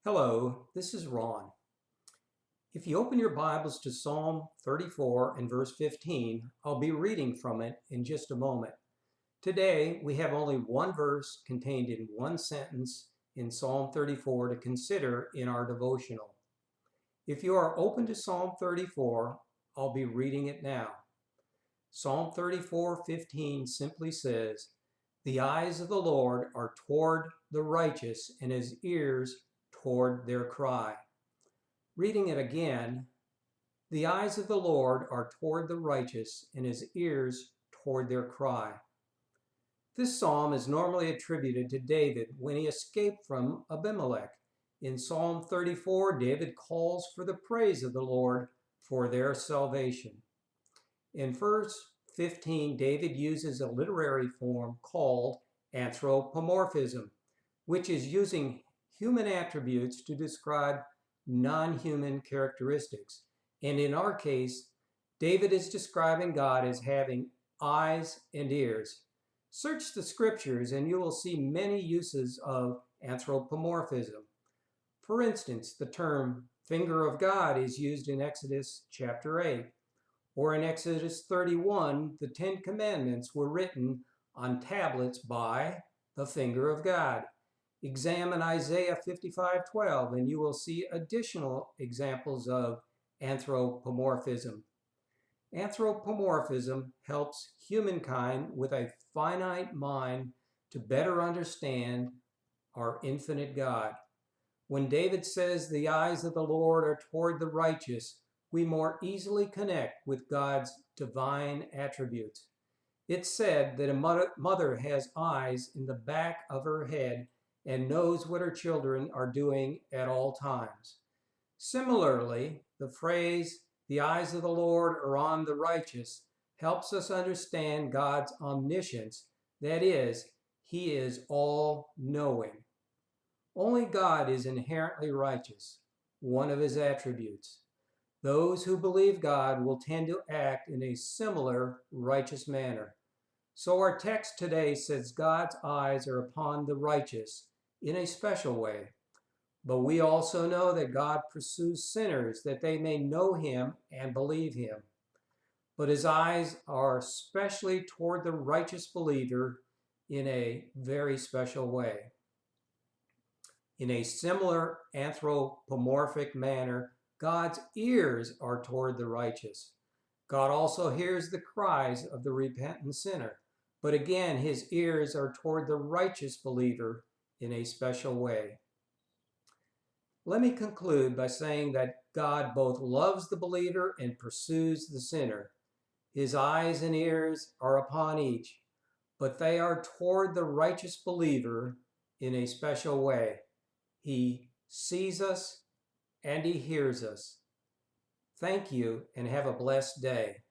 Hello, this is Ron. If you open your Bibles to Psalm 34 and verse 15, I'll be reading from it in just a moment. Today, we have only one verse contained in one sentence in Psalm 34 to consider in our devotional. If you are open to Psalm 34, I'll be reading it now. Psalm 34:15 simply says, "The eyes of the Lord are toward the righteous, and his ears toward their cry." Reading it again, "The eyes of the Lord are toward the righteous, and his ears toward their cry." This psalm is normally attributed to David when he escaped from Abimelech. In Psalm 34, David calls for the praise of the Lord for their salvation. In verse 15, David uses a literary form called anthropomorphism, which is using human attributes to describe non-human characteristics. And in our case, David is describing God as having eyes and ears. Search the scriptures and you will see many uses of anthropomorphism. For instance, the term finger of God is used in Exodus chapter 8. Or in Exodus 31, the Ten Commandments were written on tablets by the finger of God. Examine Isaiah 55:12 and you will see additional examples of anthropomorphism. Anthropomorphism helps humankind with a finite mind to better understand our infinite God. When David says the eyes of the Lord are toward the righteous, we more easily connect with God's divine attributes. It's said that a mother has eyes in the back of her head and knows what her children are doing at all times. Similarly, the phrase, "the eyes of the Lord are on the righteous," helps us understand God's omniscience. That is, he is all-knowing. Only God is inherently righteous, one of his attributes. Those who believe God will tend to act in a similar righteous manner. So our text today says God's eyes are upon the righteous in a special way. But we also know that God pursues sinners that they may know him and believe him. But his eyes are especially toward the righteous believer in a very special way. In a similar anthropomorphic manner, God's ears are toward the righteous. God also hears the cries of the repentant sinner. But again, his ears are toward the righteous believer in a special way. Let me conclude by saying that God both loves the believer and pursues the sinner. His eyes and ears are upon each, but they are toward the righteous believer in a special way. He sees us and he hears us. Thank you and have a blessed day.